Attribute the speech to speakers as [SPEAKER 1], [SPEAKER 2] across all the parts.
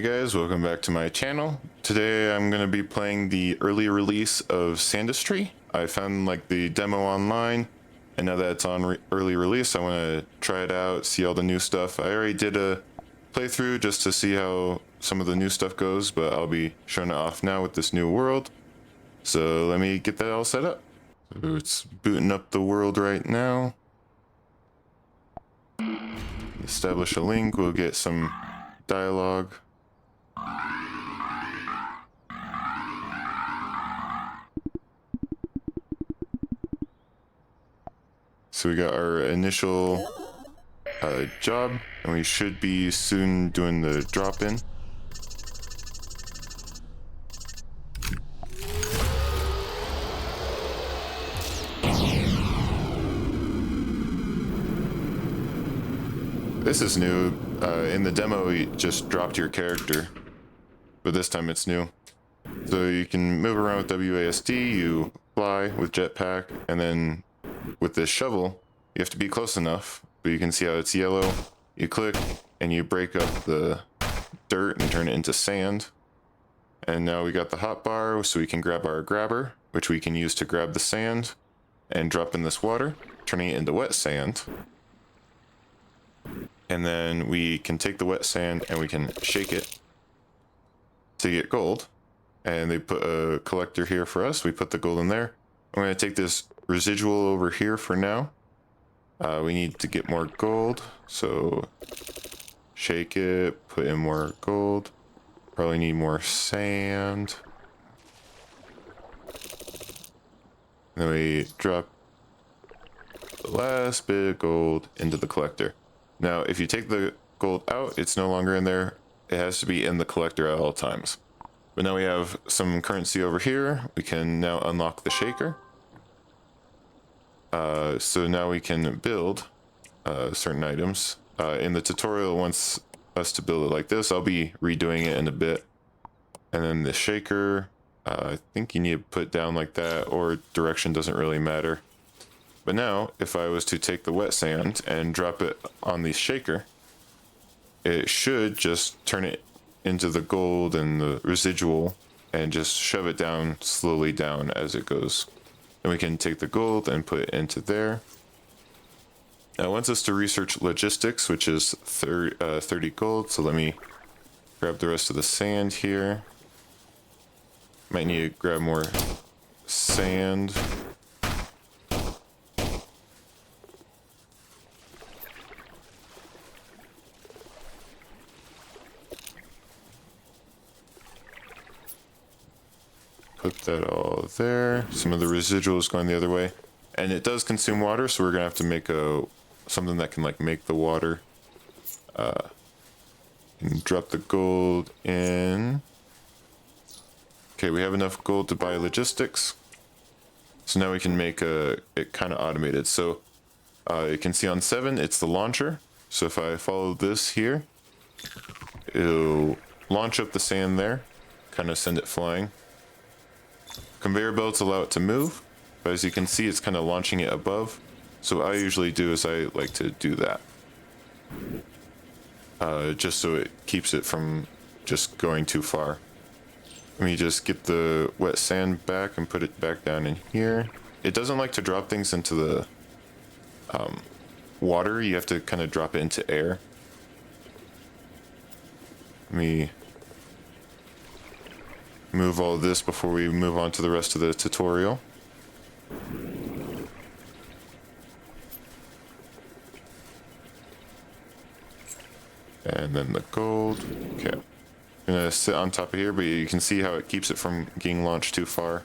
[SPEAKER 1] guys, welcome back to my channel. Today I'm going to be playing the early release of Sandustry. I found like the demo online, and now that it's on early release, I want to try it out, see all the new stuff. I already did a playthrough just to see how some of the new stuff goes, but I'll be showing it off now with this new world. So let me get that all set up. So it's booting up the world right now. Establish a link, we'll get some dialogue. So we got our initial job, and we should be soon doing the drop-in. This is new. In the demo, you just dropped your character, but this time it's new. So you can move around with WASD, you fly with jetpack, and then with this shovel, you have to be close enough, but you can see how it's yellow. You click, and you break up the dirt and turn it into sand. And now we got the hotbar, so we can grab our grabber, which we can use to grab the sand, and drop in this water, turning it into wet sand. And then we can take the wet sand and we can shake it to get gold. And they put a collector here for us. We put the gold in there. I'm going to take this residual over here for now. We need to get more gold. So shake it, put in more gold. Probably need more sand. And then we drop the last bit of gold into the collector. Now, if you take the gold out, it's no longer in there. It has to be in the collector at all times. But now we have some currency over here. We can now unlock the shaker. So now we can build certain items. In the tutorial, it wants us to build it like this. I'll be redoing it in a bit. And then the shaker, I think you need to put down like that, or direction doesn't really matter. But now, if I was to take the wet sand and drop it on the shaker, it should just turn it into the gold and the residual and just shove it down slowly down as it goes. Then we can take the gold and put it into there. Now it wants us to research logistics, which is 30 gold. So let me grab the rest of the sand here. Might need to grab more sand. Put that all there. Some of the residuals going the other way, and it does consume water, so we're gonna have to make something that can like make the water. And drop the gold in. Okay, we have enough gold to buy logistics, so now we can make it kind of automated. So you can see on 7, it's the launcher. So if I follow this here, it'll launch up the sand there, kind of send it flying. Conveyor belts allow it to move, but as you can see, it's kind of launching it above. So what I usually do is I like to do that. Just so it keeps it from just going too far. Let me just get the wet sand back and put it back down in here. It doesn't like to drop things into the water. You have to kind of drop it into air. Let me move all this before we move on to the rest of the tutorial. And then the gold. Okay. I'm gonna sit on top of here, but you can see how it keeps it from getting launched too far.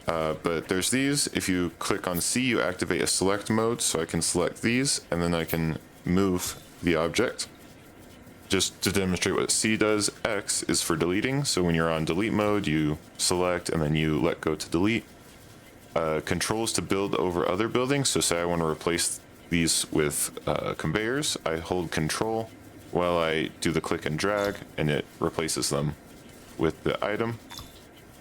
[SPEAKER 1] But there's these. If you click on C, you activate a select mode, so I can select these, and then I can move the object. Just to demonstrate what C does, X is for deleting. So when you're on delete mode, you select and then you let go to delete. Controls to build over other buildings. So say I want to replace these with conveyors. I hold control while I do the click and drag, and it replaces them with the item.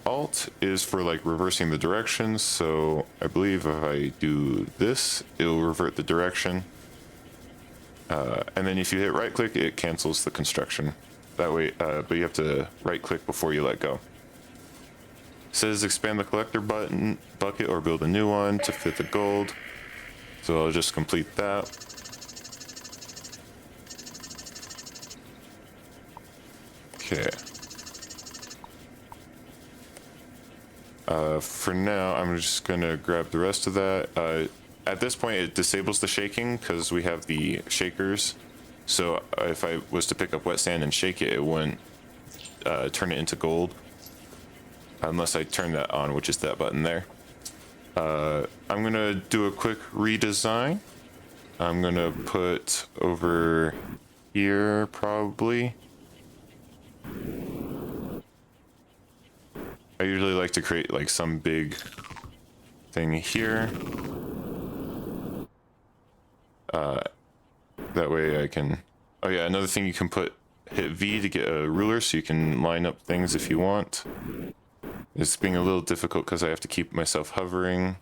[SPEAKER 1] Alt is for like reversing the directions. So I believe if I do this, it'll revert the direction. And then if you hit right click, it cancels the construction. That way, but you have to right click before you let go. It says expand the collector bucket or build a new one to fit the gold. So I'll just complete that. Okay. For now, I'm just gonna grab the rest of that. At this point, it disables the shaking because we have the shakers. So if I was to pick up wet sand and shake it, it wouldn't turn it into gold. Unless I turn that on, which is that button there. I'm gonna do a quick redesign. I'm gonna put over here, probably. I usually like to create like some big thing here. That way I can, oh yeah, another thing you can hit V to get a ruler so you can line up things if you want. It's being a little difficult because I have to keep myself hovering,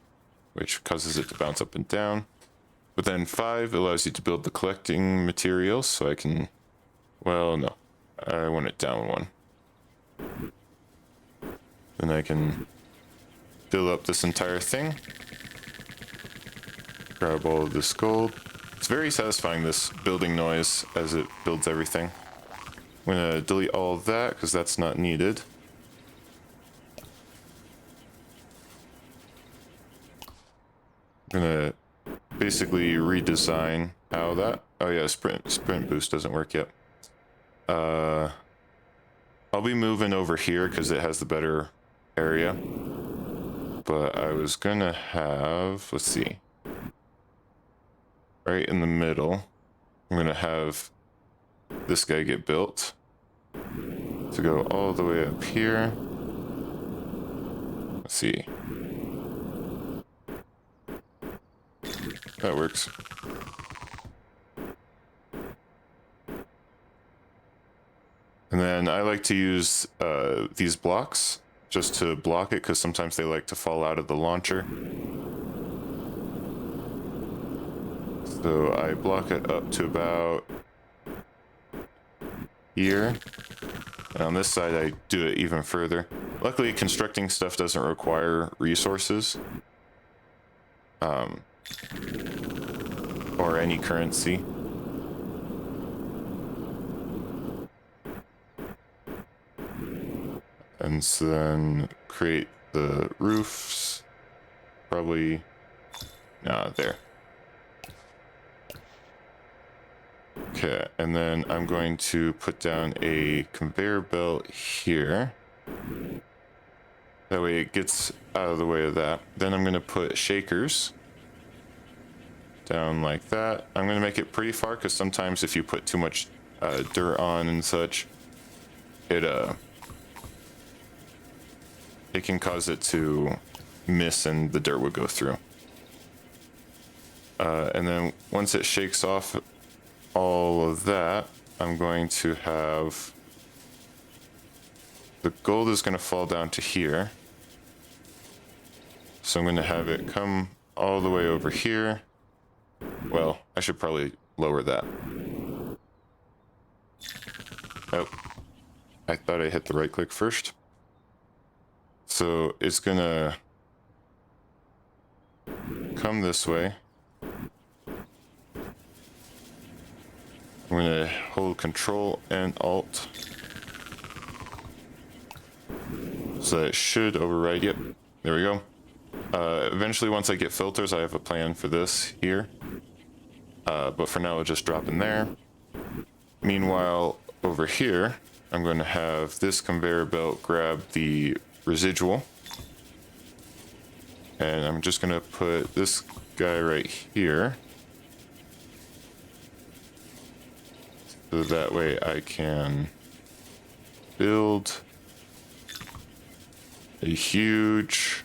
[SPEAKER 1] which causes it to bounce up and down. But then 5 allows you to build the collecting materials, so I can, well, no, I want it down 1. Then I can fill up this entire thing. Grab all of this gold. It's very satisfying, this building noise, as it builds everything. I'm gonna delete all of that, because that's not needed. I'm gonna basically redesign how that, oh yeah, sprint boost doesn't work yet. I'll be moving over here because it has the better area. But I was gonna have, let's see, right in the middle, I'm gonna have this guy get built to go all the way up here. Let's see. That works. And then I like to use these blocks just to block it, because sometimes they like to fall out of the launcher. So I block it up to about here. And on this side, I do it even further. Luckily, constructing stuff doesn't require resources. Or any currency. And so then create the roofs. Probably, there. Okay, and then I'm going to put down a conveyor belt here. That way it gets out of the way of that. Then I'm going to put shakers down like that. I'm going to make it pretty far, because sometimes if you put too much dirt on and such, it can cause it to miss and the dirt would go through. And then once it shakes off all of that, I'm going to have the gold is going to fall down to here. So I'm going to have it come all the way over here. Well, I should probably lower that. Oh, I thought I hit the right click first. So it's gonna come this way. I'm gonna hold Control and Alt. So it should override. Yep, there we go. Eventually, once I get filters, I have a plan for this here. But for now, I'll just drop in there. Meanwhile, over here, I'm going to have this conveyor belt grab the residual. And I'm just going to put this guy right here. So that way I can build a huge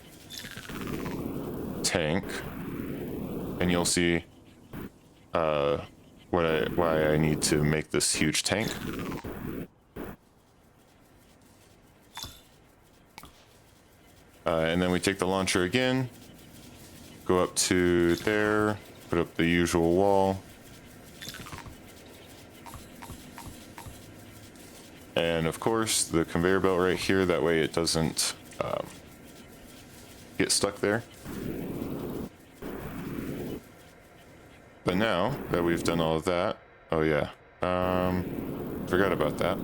[SPEAKER 1] tank. And you'll see why I need to make this huge tank. And then we take the launcher again, go up to there, put up the usual wall. And of course, the conveyor belt right here, that way it doesn't get stuck there. But now that we've done all of that, oh yeah, forgot about that.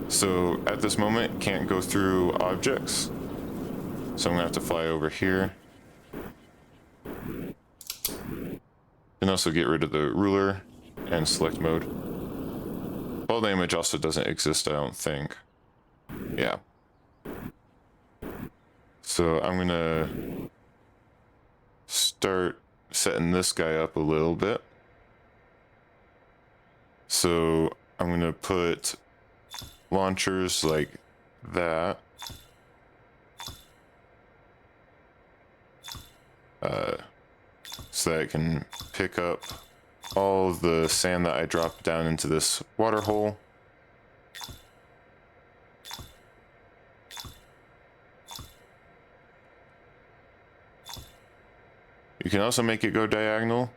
[SPEAKER 1] So at this moment, can't go through objects. So I'm gonna have to fly over here. Can also get rid of the ruler and select mode. Fall damage also doesn't exist, I don't think. Yeah. So I'm gonna start setting this guy up a little bit. So I'm gonna put launchers like that. So that I can pick up all of the sand that I dropped down into this water hole. You can also make it go diagonal,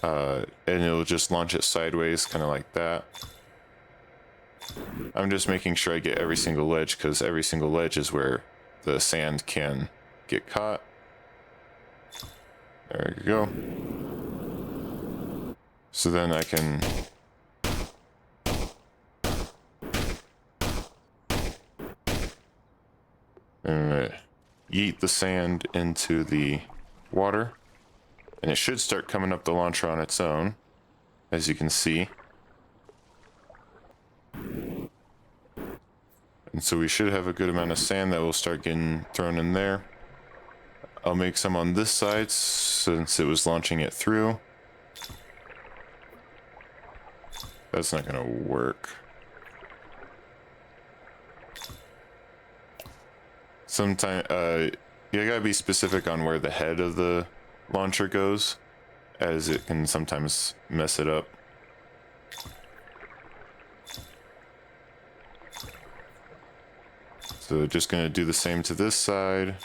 [SPEAKER 1] and it'll just launch it sideways, kind of like that. I'm just making sure I get every single ledge, because every single ledge is where the sand can get caught. There we go. So then I can yeet the sand into the water, and it should start coming up the launcher on its own, as you can see. And so we should have a good amount of sand that will start getting thrown in there. I'll make some on this side since it was launching it through. That's not gonna work. Sometimes, you gotta be specific on where the head of the launcher goes, as it can sometimes mess it up. So just gonna do the same to this side.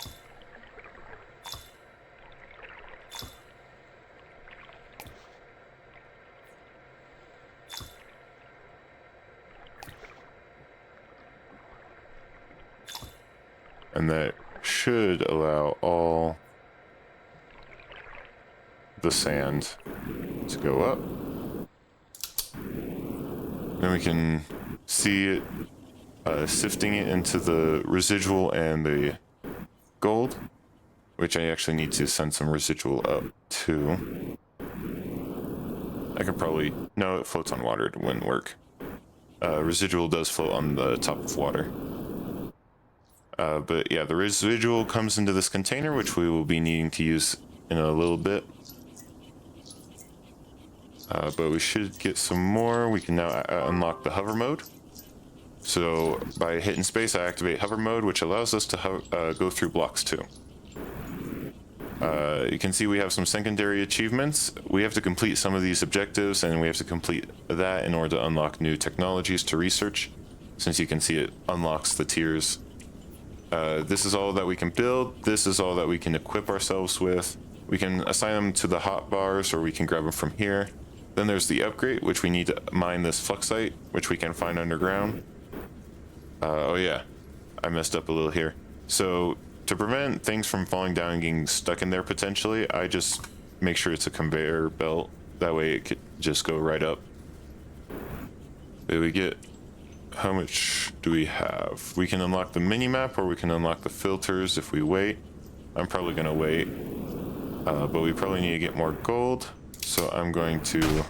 [SPEAKER 1] And that should allow all the sand to go up. Then we can see it sifting it into the residual and the gold, which I actually need to send some residual up too. I could probably, no, it floats on water, it wouldn't work. Residual does float on the top of water. But yeah, the residual comes into this container, which we will be needing to use in a little bit. But we should get some more. We can now unlock the hover mode. So by hitting space, I activate hover mode, which allows us to go through blocks too. You can see we have some secondary achievements. We have to complete some of these objectives, and we have to complete that in order to unlock new technologies to research. Since you can see it unlocks the tiers. This is all that we can build. This is all that we can equip ourselves with. We can assign them to the hot bars, or we can grab them from here. Then there's the upgrade, which we need to mine this fluxite, which we can find underground. Oh yeah, I messed up a little here. So to prevent things from falling down and getting stuck in there potentially, I just make sure it's a conveyor belt. That way it could just go right up. Did we get... How much do we have? We can unlock the mini-map, or we can unlock the filters if we wait. I'm probably gonna wait. But we probably need to get more gold. So I'm going to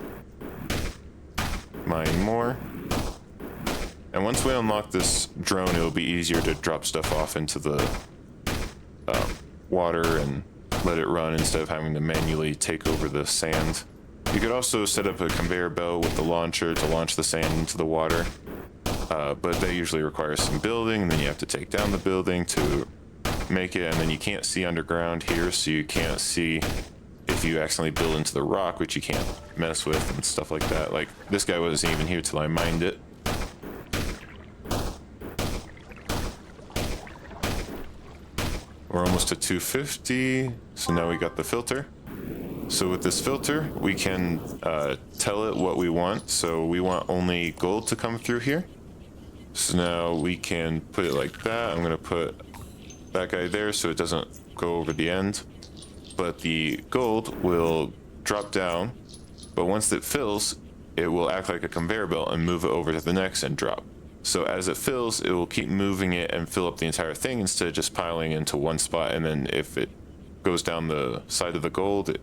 [SPEAKER 1] mine more. And once we unlock this drone, it'll be easier to drop stuff off into the water and let it run instead of having to manually take over the sand. You could also set up a conveyor belt with the launcher to launch the sand into the water. But that usually requires some building, and then you have to take down the building to make it, and then you can't see underground here, so you can't see if you accidentally build into the rock, which you can't mess with and stuff like that. Like, this guy wasn't even here till I mined it. We're almost to 250, so now we got the filter. So with this filter, we can tell it what we want. So we want only gold to come through here. So now we can put it like that. I'm gonna put that guy there so it doesn't go over the end. But the gold will drop down, but once it fills, it will act like a conveyor belt and move it over to the next and drop. So as it fills, it will keep moving it and fill up the entire thing instead of just piling into one spot. And then if it goes down the side of the gold,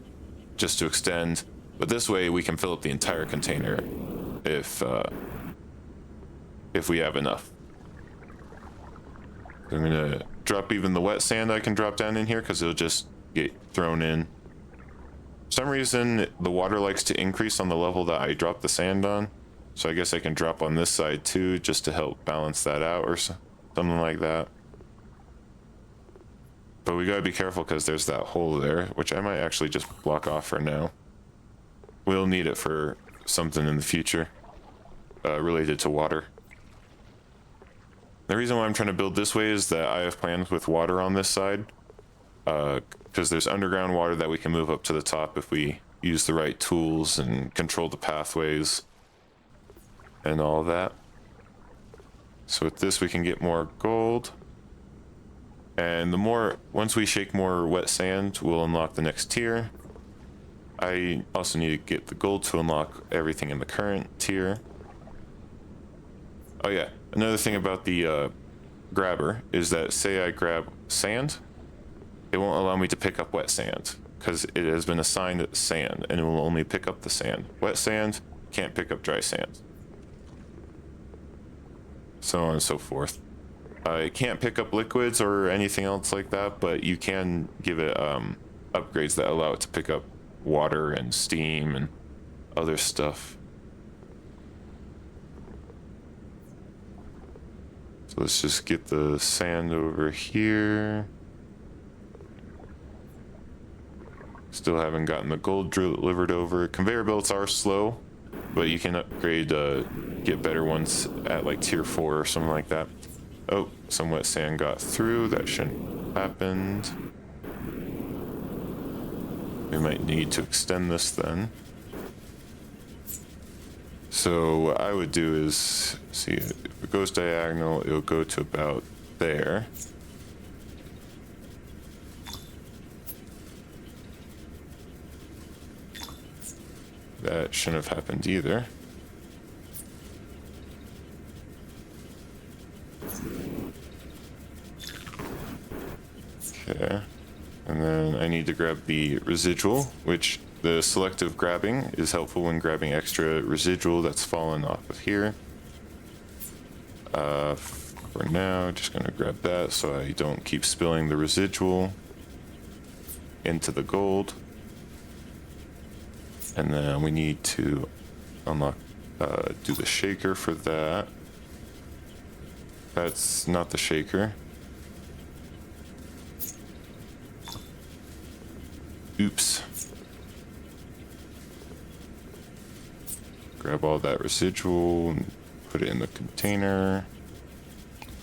[SPEAKER 1] just to extend. But this way we can fill up the entire container if we have enough. I'm gonna drop even the wet sand I can drop down in here because it'll just get thrown in. For some reason, the water likes to increase on the level that I drop the sand on. So I guess I can drop on this side too, just to help balance that out or something like that. But we gotta be careful because there's that hole there, which I might actually just block off for now. We'll need it for something in the future related to water. The reason why I'm trying to build this way is that I have plans with water on this side. Because there's underground water that we can move up to the top if we use the right tools and control the pathways and all that. So with this we can get more gold. And once we shake more wet sand, we'll unlock the next tier. I also need to get the gold to unlock everything in the current tier. Oh yeah, another thing about the grabber is that say I grab sand, it won't allow me to pick up wet sand because it has been assigned sand and it will only pick up the sand. Wet sand can't pick up dry sand. So on and so forth. It can't pick up liquids or anything else like that, but you can give it upgrades that allow it to pick up water and steam and other stuff. So let's just get the sand over here. Still haven't gotten the gold delivered over. Conveyor belts are slow, but you can upgrade, get better ones at like tier 4 or something like that. Oh, some wet sand got through. That shouldn't have happened. We might need to extend this then. So what I would do is, see, if it goes diagonal, it'll go to about there. That shouldn't have happened either. Okay, and then I need to grab the residual, which the selective grabbing is helpful when grabbing extra residual that's fallen off of here. For now, just gonna grab that so I don't keep spilling the residual into the gold. And then we need to unlock, do the shaker for that. That's not the shaker. Oops. Grab all that residual and put it in the container.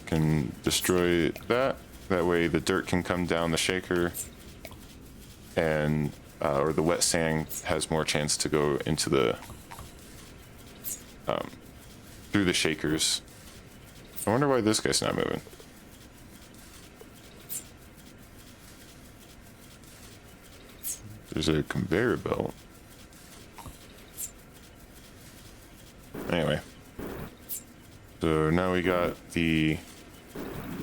[SPEAKER 1] Can destroy that. That way the dirt can come down the shaker and or the wet sand has more chance to go into the through the shakers. I wonder why this guy's not moving. There's a conveyor belt. Anyway, so now we got the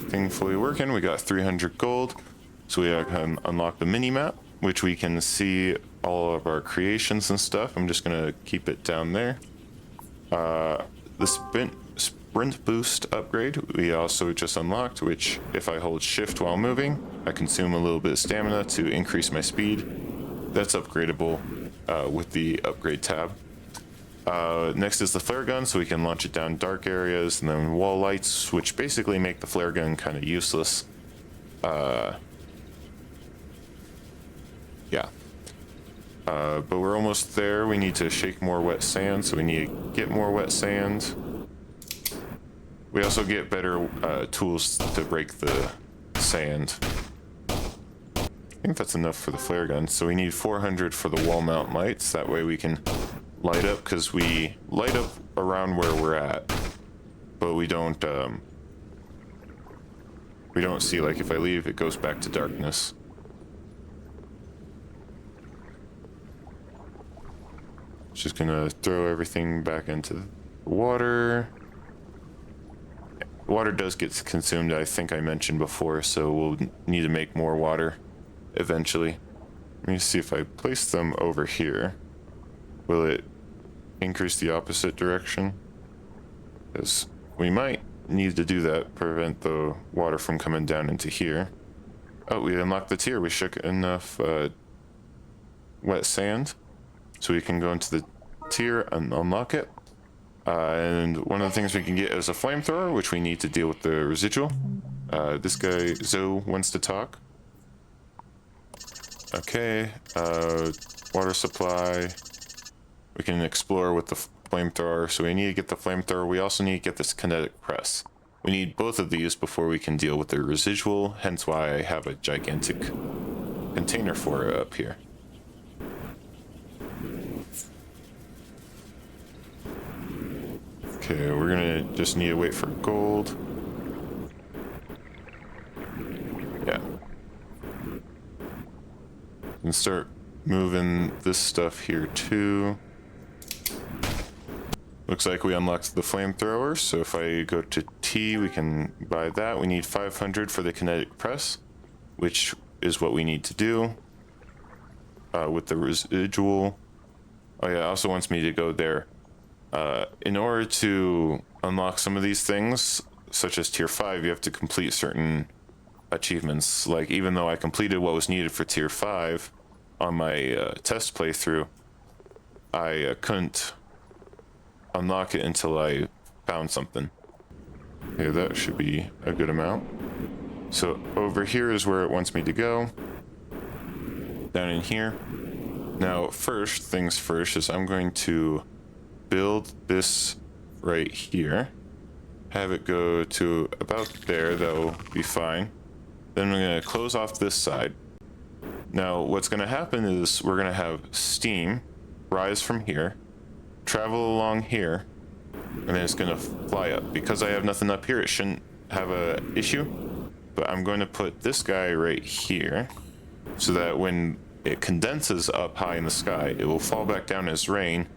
[SPEAKER 1] thing fully working. We got 300 gold, so we can unlock the mini map, which we can see all of our creations and stuff. I'm just gonna keep it down there. The sprint boost upgrade we also just unlocked, which if I hold shift while moving, I consume a little bit of stamina to increase my speed. That's upgradable with the upgrade tab. Next is the flare gun, so we can launch it down dark areas, and then wall lights, which basically make the flare gun kind of useless. Yeah. But we're almost there. We need to shake more wet sand, so we need to get more wet sand. We also get better tools to break the sand. think that's enough for the flare gun. So we need 400 for the wall mount lights. That way we can light up, because we light up around where we're at, but we don't see, like, if I leave, it goes back to darkness. Just gonna throw everything back into water. Water does get consumed, I think I mentioned before, so we'll need to make more water eventually. Let me see if I place them over here. Will it increase the opposite direction? Because we might need to do that, prevent the water from coming down into here. Oh, we unlocked the tier. We shook enough wet sand, so we can go into the tier and unlock it. And one of the things we can get is a flamethrower, which we need to deal with the residual. This guy, Zoe, wants to talk. Okay, water supply. We can explore with the flamethrower, so we need to get the flamethrower. We also need to get this kinetic press. We need both of these before we can deal with the residual, hence why I have a gigantic container for it up here. Okay, we're gonna just need to wait for gold. Yeah. And start moving this stuff here too. Looks like we unlocked the flamethrower, so if I go to T, we can buy that. We need 500 for the kinetic press, which is what we need to do with the residual. Oh yeah, it also wants me to go there. In order to unlock some of these things, such as tier 5, you have to complete certain achievements. Like, even though I completed what was needed for tier 5 on my test playthrough, I couldn't unlock it until I found something. Okay, that should be a good amount. So over here is where it wants me to go. Down in here. Now, first things first is I'm going to build this right here. Have it go to about there, that'll be fine. Then we're gonna close off this side. Now, what's gonna happen is we're gonna have steam rise from here, travel along here, and then it's gonna fly up. Because I have nothing up here, it shouldn't have a issue, but I'm going to put this guy right here so that when it condenses up high in the sky, it will fall back down as rain,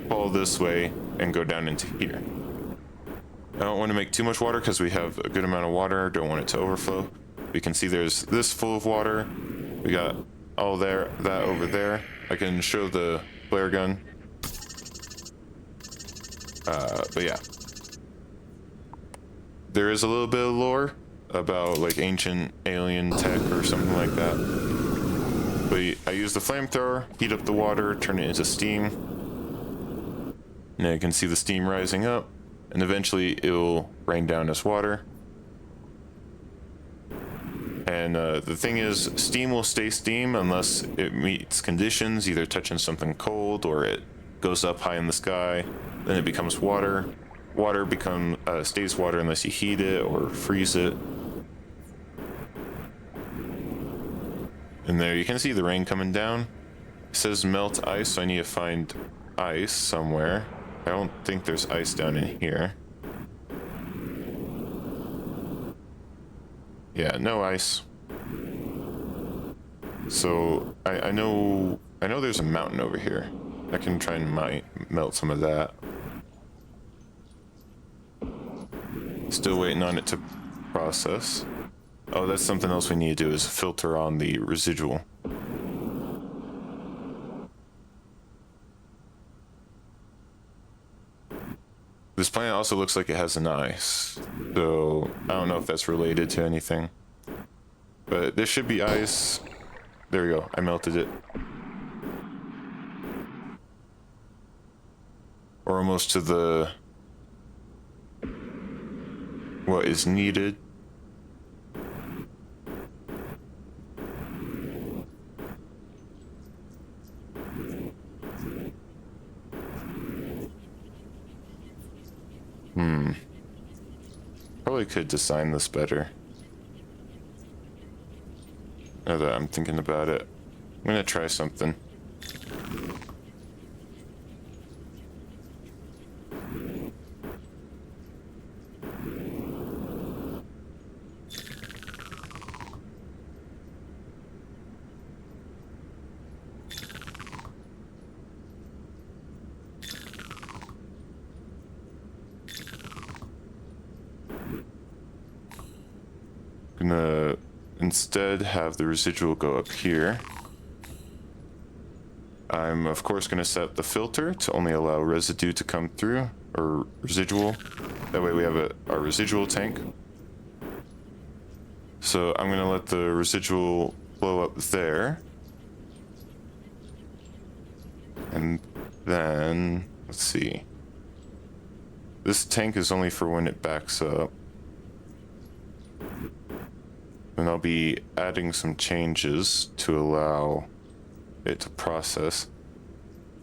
[SPEAKER 1] fall this way, and go down into here. I don't want to make too much water because we have a good amount of water. Don't want it to overflow. We can see there's this full of water. We got all there, that over there. I can show the flare gun. But yeah. There is a little bit of lore about like ancient alien tech or something like that. But I use the flamethrower, heat up the water, turn it into steam. Now you can see the steam rising up, and eventually it will rain down as water. And the thing is, steam will stay steam unless it meets conditions, either touching something cold or it goes up high in the sky. Then it becomes water. Water stays water unless you heat it or freeze it. And there you can see the rain coming down. It says melt ice, so I need to find ice somewhere. I don't think there's ice down in here. Yeah, no ice. So I know there's a mountain over here. I can try and melt some of that. Still waiting on it to process. Oh, that's something else we need to do, is filter on the residual. This planet also looks like it has an ice, so I don't know if that's related to anything. But there should be ice. There we go, I melted it. Or almost to the what is needed. Probably could design this better. Now that I'm thinking about it, I'm gonna try something. Gonna instead have the residual go up here. I'm of course gonna set the filter to only allow residue to come through, or residual. That way we have our residual tank. So I'm gonna let the residual flow up there. And then, let's see. This tank is only for when it backs up. And I'll be adding some changes to allow it to process.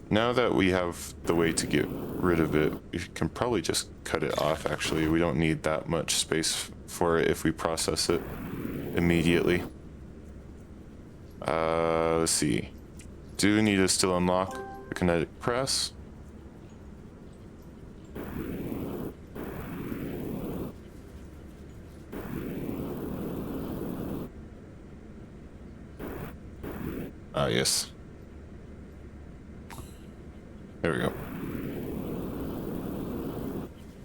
[SPEAKER 1] Now that we have the way to get rid of it, we can probably just cut it off actually. We don't need that much space for it if we process it immediately. Let's see. Do need to still unlock the kinetic press. Ah, yes. There we go.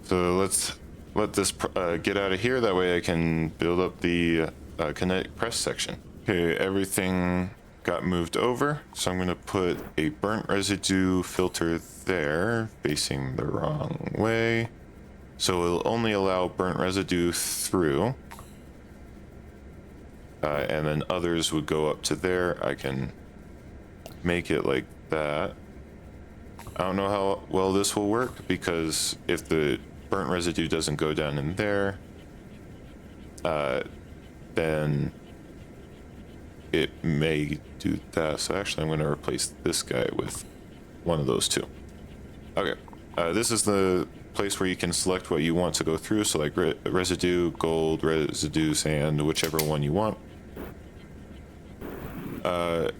[SPEAKER 1] So let's let this get out of here. That way I can build up the kinetic press section. Okay, everything got moved over. So I'm going to put a burnt residue filter there, facing the wrong way. So it'll only allow burnt residue through. And then others would go up to there. I can make it like that. I don't know how well this will work, because if the burnt residue doesn't go down in there, then it may do that. So actually I'm going to replace this guy with one of those two. Okay, this is the place where you can select what you want to go through. So like residue, gold, residue, sand, whichever one you want.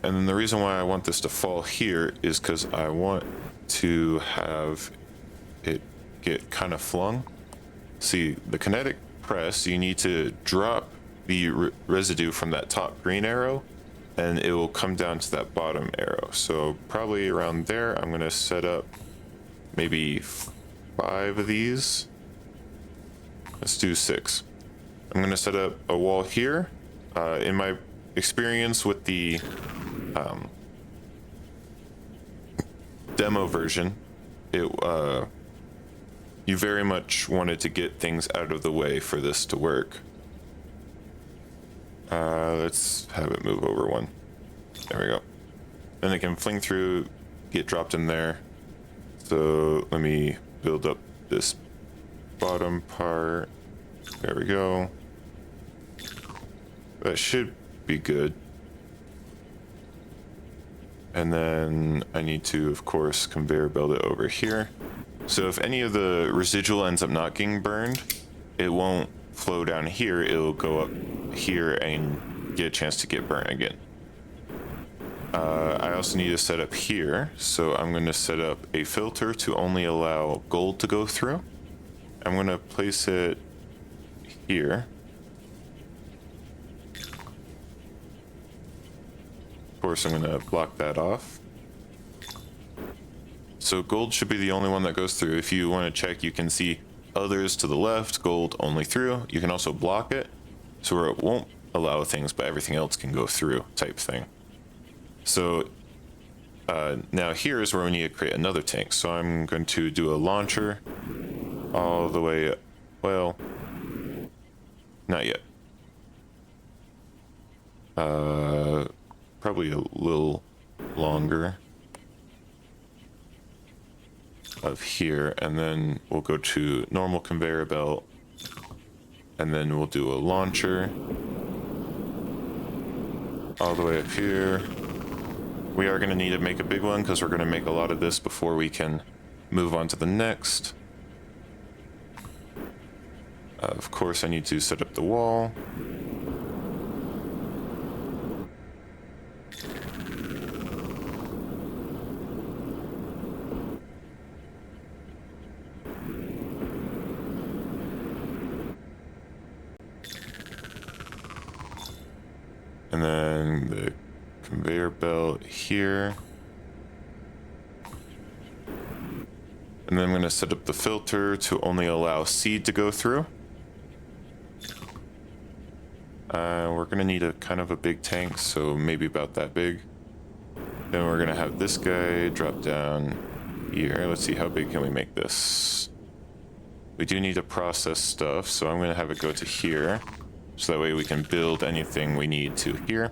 [SPEAKER 1] And then the reason why I want this to fall here is because I want to have it get kind of flung. See, the kinetic press, you need to drop the residue from that top green arrow, and it will come down to that bottom arrow. So probably around there, I'm going to set up maybe 5 of these. Let's do 6. I'm going to set up a wall here. In my experience with the demo version, you very much wanted to get things out of the way for this to work. Let's have it move over one. There we go. Then it can fling through, get dropped in there. So let me build up this bottom part. There we go. That should be good. And then I need to, of course, conveyor belt it over here. So if any of the residual ends up not getting burned, it won't flow down here. It'll go up here and get a chance to get burnt again. I also need to set up here. So I'm going to set up a filter to only allow gold to go through. I'm going to place it here. Of course, I'm going to block that off. So gold should be the only one that goes through. If you want to check, you can see others to the left, gold only through. You can also block it, so where it won't allow things, but everything else can go through type thing. So now here is where we need to create another tank. So I'm going to do a launcher all the way, well, not yet. Probably a little longer of here, and then we'll go to normal conveyor belt, and then we'll do a launcher all the way up here. We are going to need to make a big one because we're going to make a lot of this before we can move on to the next. Of course, I need to set up the wall. conveyor belt here. And then I'm going to set up the filter to only allow seed to go through. We're going to need a kind of a big tank, so maybe about that big. Then we're going to have this guy drop down here. Let's see, how big can we make this? We do need to process stuff, so I'm going to have it go to here. So that way we can build anything we need to here.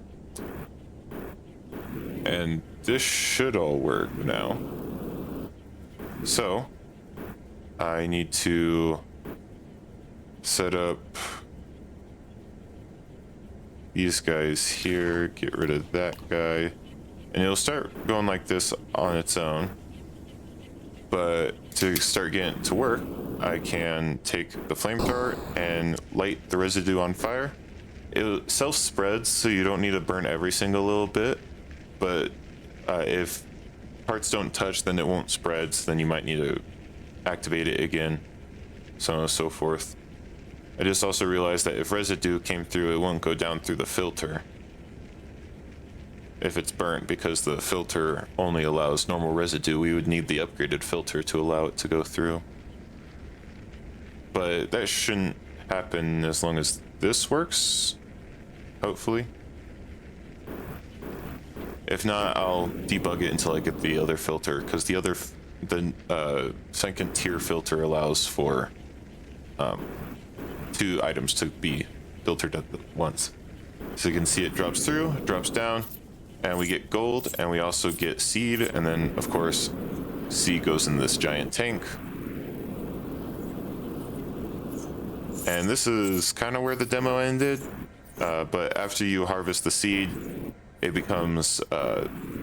[SPEAKER 1] And this should all work now. So, I need to set up these guys here, get rid of that guy, and it'll start going like this on its own. But to start getting it to work, I can take the flamethrower and light the residue on fire. It self-spreads, so you don't need to burn every single little bit, but if parts don't touch, then it won't spread, so then you might need to activate it again, so on and so forth. I just also realized that if residue came through, it won't go down through the filter if it's burnt, because the filter only allows normal residue. We would need the upgraded filter to allow it to go through. But that shouldn't happen as long as this works, hopefully. If not, I'll debug it until I get the other filter, because the second tier filter allows for 2 items to be filtered at once. So you can see it drops through, drops down, and we get gold, and we also get seed, and then of course seed goes in this giant tank. And this is kind of where the demo ended, but after you harvest the seed, it becomes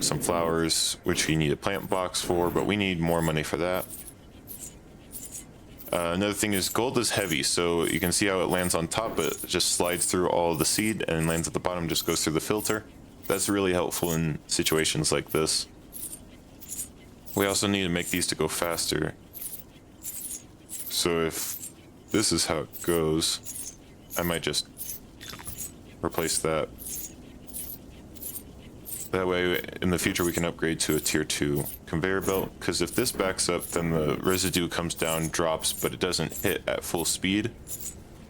[SPEAKER 1] some flowers, which you need a plant box for, but we need more money for that. Another thing is gold is heavy, so you can see how it lands on top, but it just slides through all of the seed and lands at the bottom, just goes through the filter. That's really helpful in situations like this. We also need to make these to go faster. So if this is how it goes, I might just replace that. That way, in the future, we can upgrade to a tier 2 conveyor belt, because if this backs up, then the residue comes down, drops, but it doesn't hit at full speed,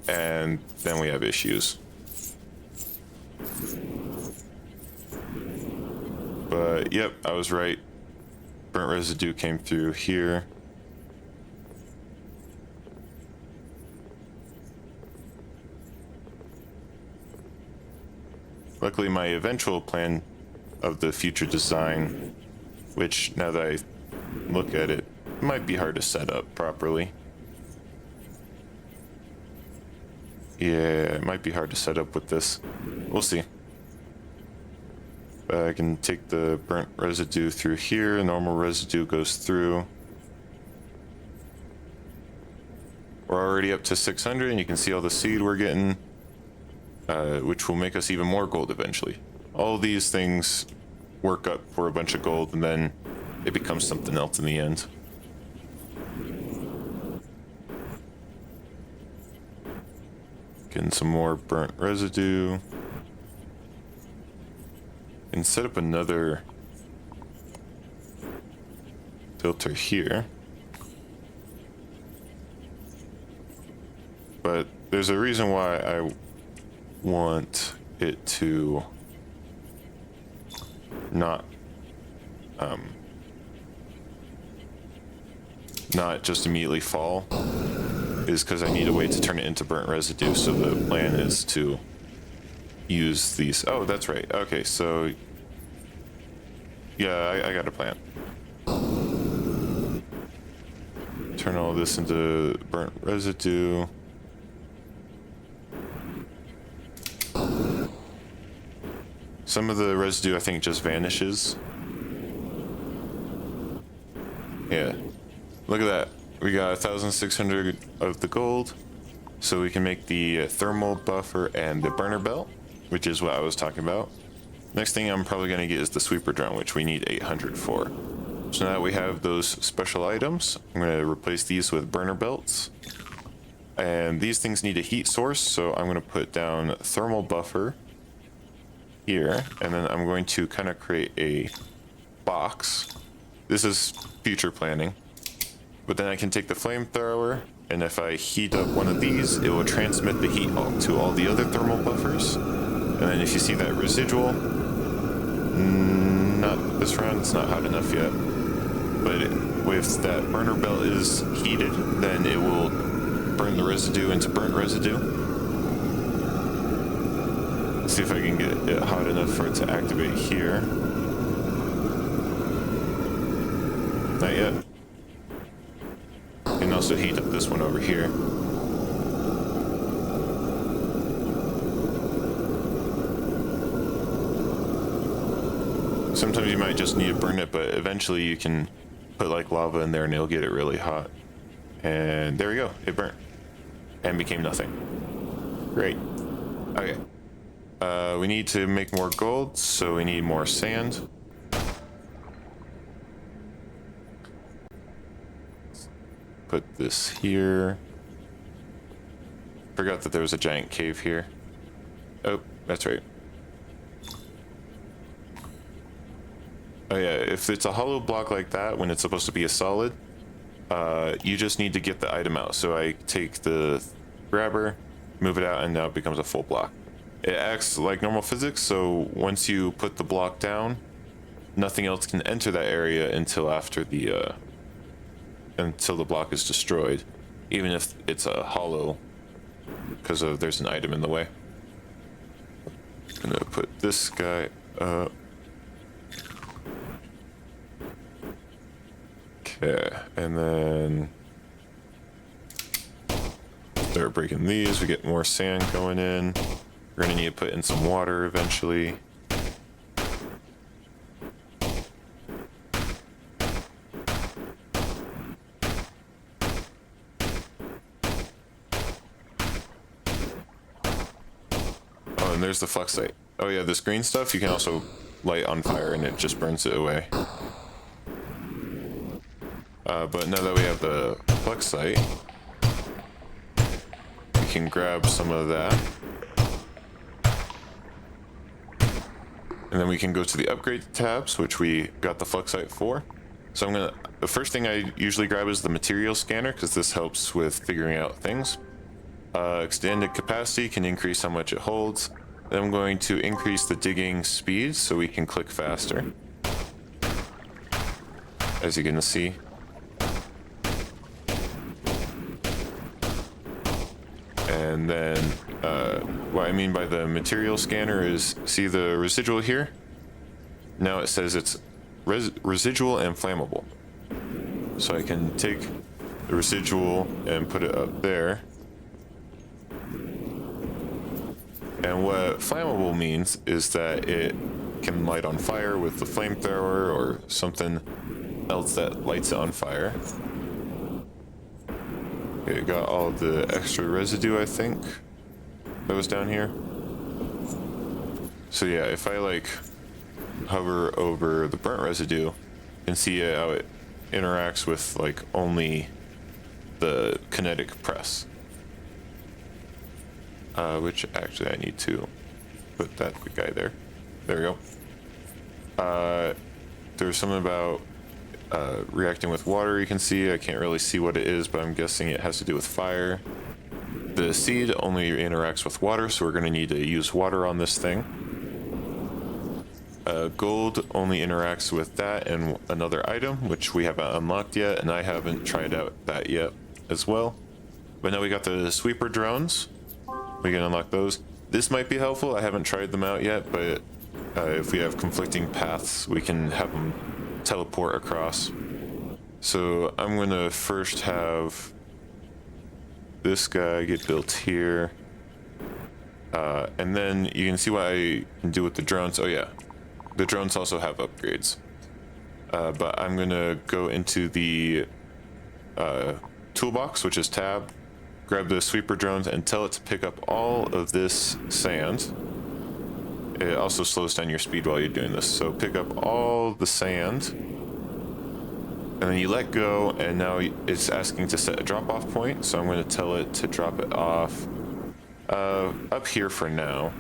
[SPEAKER 1] and then we have issues. But yep, I was right. Burnt residue came through here. Luckily, my eventual plan of the future design, which now that I look at it, might be hard to set up properly. Yeah, it might be hard to set up with this. We'll see. I can take the burnt residue through here, normal residue goes through. We're already up to 600, and you can see all the seed we're getting, which will make us even more gold eventually. All these things work up for a bunch of gold, and then it becomes something else in the end. Getting some more burnt residue. And set up another filter here. But there's a reason why I want it to not just immediately fall, is because I need a way to turn it into burnt residue. So the plan is to use these. Oh, that's right. Okay, so yeah, I got a plan. Turn all this into burnt residue. Some of the residue I think just vanishes. Yeah, look at that. We got 1,600 of the gold, so we can make the thermal buffer and the burner belt, which is what I was talking about. Next thing I'm probably gonna get is the sweeper drone, which we need 800 for. So now that we have those special items, I'm gonna replace these with burner belts. And these things need a heat source, so I'm gonna put down thermal buffer. here, and then I'm going to kind of create a box. This is future planning. But then I can take the flamethrower, and if I heat up one of these, it will transmit the heat to all the other thermal buffers. And then if you see that residual, not this round, it's not hot enough yet. But if that burner belt is heated, then it will burn the residue into burnt residue. Let's see if I can get it hot enough for it to activate here. Not yet. You can also heat up this one over here. Sometimes you might just need to burn it, but eventually you can put like lava in there and it'll get it really hot. And there we go, it burnt and became nothing. Great. Okay. We need to make more gold, so we need more sand. Put this here. Forgot that there was a giant cave here. Oh, that's right. Oh yeah, if it's a hollow block like that, when it's supposed to be a solid, you just need to get the item out. So I take the grabber, move it out, and now it becomes a full block. It acts like normal physics, so once you put the block down, nothing else can enter that area until after the until the block is destroyed, even if it's a hollow, because there's an item in the way. I'm gonna put this guy up. Okay, and then start breaking these. We get more sand going in. We're gonna need to put in some water eventually. Oh, and there's the flux site. Oh yeah, this green stuff you can also light on fire and it just burns it away. But now that we have the flux site, we can grab some of that. And then we can go to the upgrade tabs, which we got the flux site for. So the first thing I usually grab is the material scanner, because this helps with figuring out things. Extended capacity can increase how much it holds. Then I'm going to increase the digging speed so we can click faster. As you can see. And then what I mean by the material scanner is, see the residual here? Now it says it's residual and flammable. So I can take the residual and put it up there. And what flammable means is that it can light on fire with the flamethrower or something else that lights it on fire. Okay, got all the extra residue, I think, that was down here. So yeah, if I like hover over the burnt residue, you can see how it interacts with like only the kinetic press. Which actually I need to put that guy there. There we go. There's something about reacting with water, you can see. I can't really see what it is, but I'm guessing it has to do with fire. The seed only interacts with water, so we're going to need to use water on this thing. Gold only interacts with that and another item, which we haven't unlocked yet, and I haven't tried out that yet as well. But now we got the sweeper drones. We can unlock those. This might be helpful. I haven't tried them out yet, but if we have conflicting paths, we can have them teleport across. So I'm gonna first have this guy get built here. And then you can see what I can do with the drones. Oh yeah, the drones also have upgrades. But I'm gonna go into the toolbox, which is tab, grab the sweeper drones and tell it to pick up all of this sand. It also slows down your speed while you're doing this. So pick up all the sand, and then you let go, and now it's asking to set a drop-off point. So I'm going to tell it to drop it off up here for now.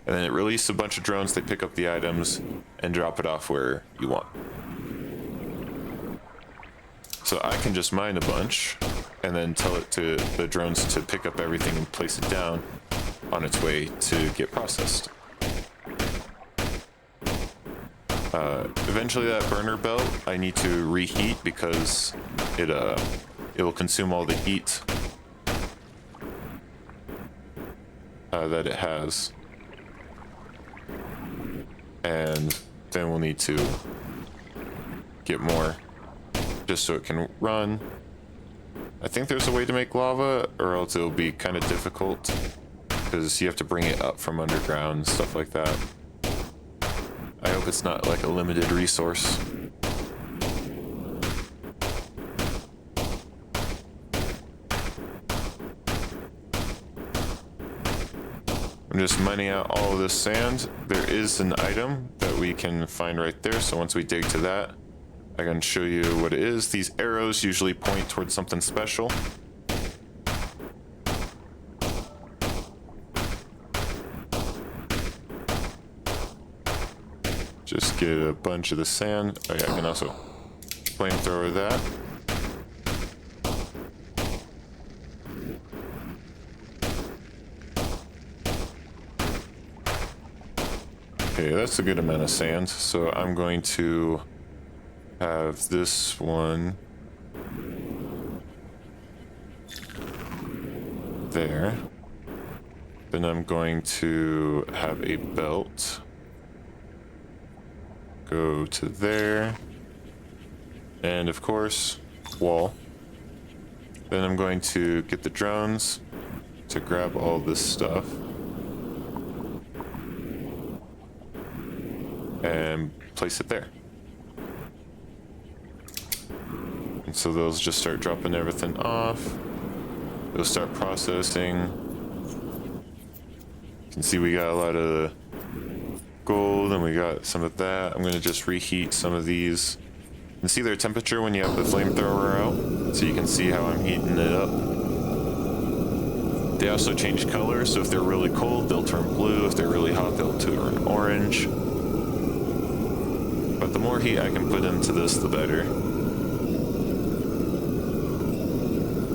[SPEAKER 1] and then it releases a bunch of drones. They pick up the items and drop it off where you want. So I can just mine a bunch and then tell it to the drones to pick up everything and place it down on its way to get processed. Eventually that burner belt I need to reheat because it will consume all the heat that it has, and then we'll need to get more just so it can run. I think there's a way to make lava, or else it'll be kind of difficult because you have to bring it up from underground, stuff like that. I hope it's not like a limited resource. I'm just mining out all of this sand. There is an item that we can find right there, so once we dig to that, I can show you what it is. These arrows usually point towards something special. Just get a bunch of the sand. Oh yeah, I can also flamethrower that. Okay, that's a good amount of sand. So I'm going to have this one there. Then I'm going to have a belt go to there, and of course wall. Then I'm going to get the drones to grab all this stuff and place it there. And so those just start dropping everything off. They'll start processing. You can see we got a lot of gold and we got some of that. I'm gonna just reheat some of these. You can see their temperature when you have the flamethrower out, so you can see how I'm heating it up. They also change color, so if they're really cold, they'll turn blue. If they're really hot, they'll turn orange. But the more heat I can put into this, the better.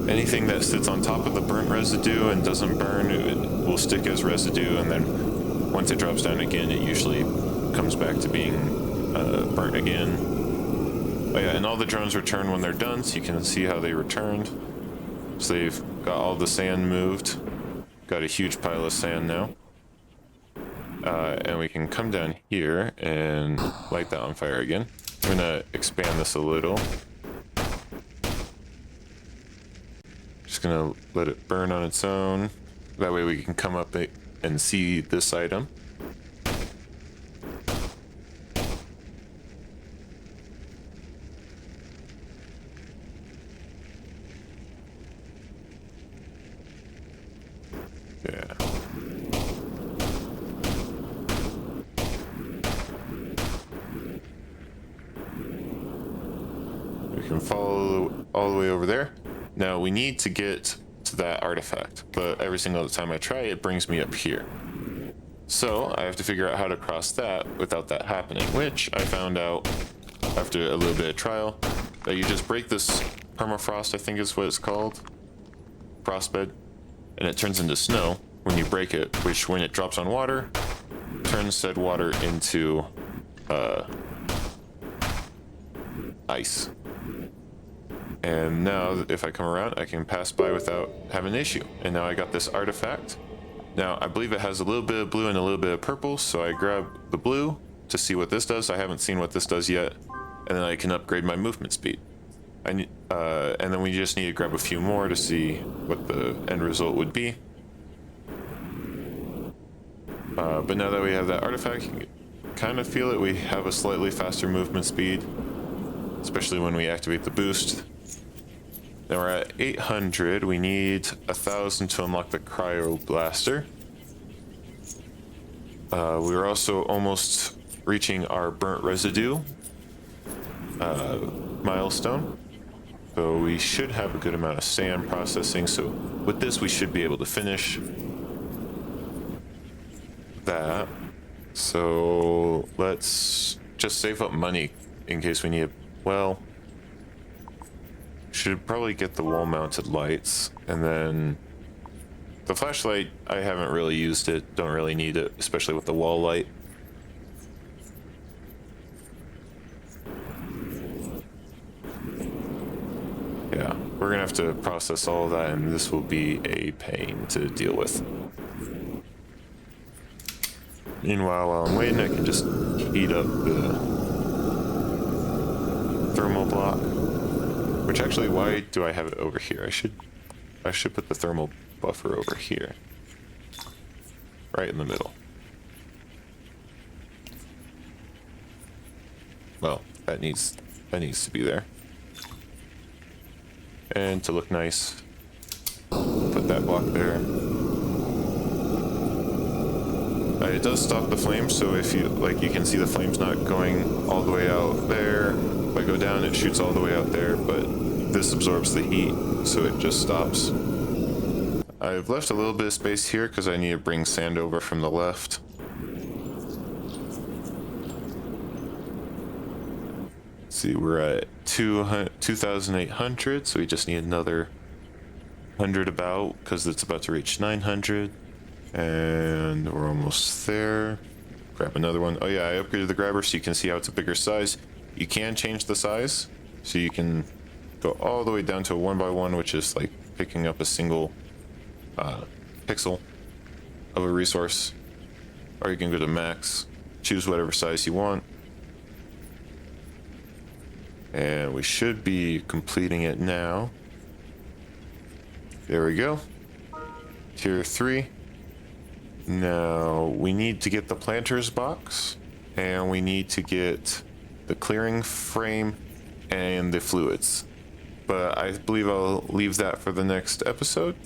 [SPEAKER 1] Anything that sits on top of the burnt residue and doesn't burn, it will stick as residue, and then once it drops down again, it usually comes back to being burnt again. Oh yeah, and all the drones return when they're done, so you can see how they returned. So they've got all the sand moved. Got a huge pile of sand now. And we can come down here and light that on fire again. I'm gonna expand this a little. Just gonna let it burn on its own. That way we can come up and see this item. Yeah. We can follow all the way over there. Now we need to get to that artifact, but every single time I try, it brings me up here. So I have to figure out how to cross that without that happening, which I found out after a little bit of trial, that you just break this permafrost, I think is what it's called, frostbed, and it turns into snow when you break it, which when it drops on water, turns said water into ice. And now if I come around, I can pass by without having an issue. And now I got this artifact. Now I believe it has a little bit of blue and a little bit of purple, so I grab the blue to see what this does. I haven't seen what this does yet. And then I can upgrade my movement speed. And then we just need to grab a few more to see what the end result would be. But now that we have that artifact, you can kind of feel it. We have a slightly faster movement speed, especially when we activate the boost. Now we're at 800. We need 1,000 to unlock the cryo blaster. We're also almost reaching our burnt residue milestone. So we should have a good amount of sand processing. So with this, we should be able to finish. that. So let's just save up money in case we need it. Well, should probably get the wall mounted lights, and then the flashlight, I haven't really used it, don't really need it, especially with the wall light. Yeah, we're gonna have to process all of that, and this will be a pain to deal with. Meanwhile, while I'm waiting, I can just heat up the thermal block. Which actually, why do I have it over here? I should put the thermal buffer over here. Right in the middle. Well, that needs to be there. And to look nice, put that block there. It does stop the flames, so if you you can see the flames not going all the way out there. If I go down, it shoots all the way out there, but this absorbs the heat, so it just stops. I've left a little bit of space here because I need to bring sand over from the left. Let's see, we're at 2,800, so we just need another 100 about, because it's about to reach 900. And we're almost there. Grab another one. Oh yeah, I upgraded the grabber so you can see how it's a bigger size. You can change the size, so you can go all the way down to a 1x1, which is like picking up a single pixel of a resource. Or you can go to max, choose whatever size you want. And we should be completing it now. There we go. Tier 3. Now we need to get the planter's box, and we need to get the clearing frame and the fluids. But I believe I'll leave that for the next episode.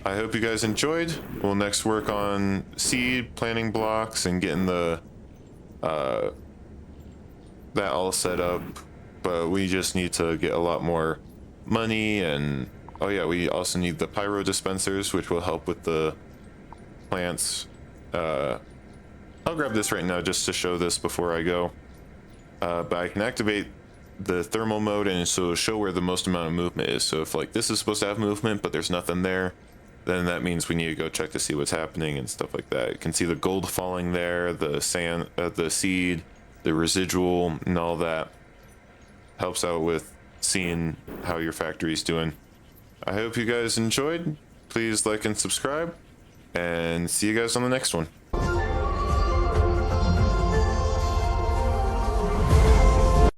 [SPEAKER 1] I hope you guys enjoyed. We'll next work on seed, planting blocks, and getting the that all set up. But we just need to get a lot more money, and oh yeah, we also need the pyro dispensers, which will help with the plants. I'll grab this right now just to show this before I go. But I can activate the thermal mode, and so it'll show where the most amount of movement is. So if like this is supposed to have movement but there's nothing there, then that means we need to go check to see what's happening and stuff like that. You can see the gold falling there, the sand, the seed, the residual, and all that. Helps out with seeing how your factory's doing. I hope you guys enjoyed. Please like and subscribe, and see you guys on the next one.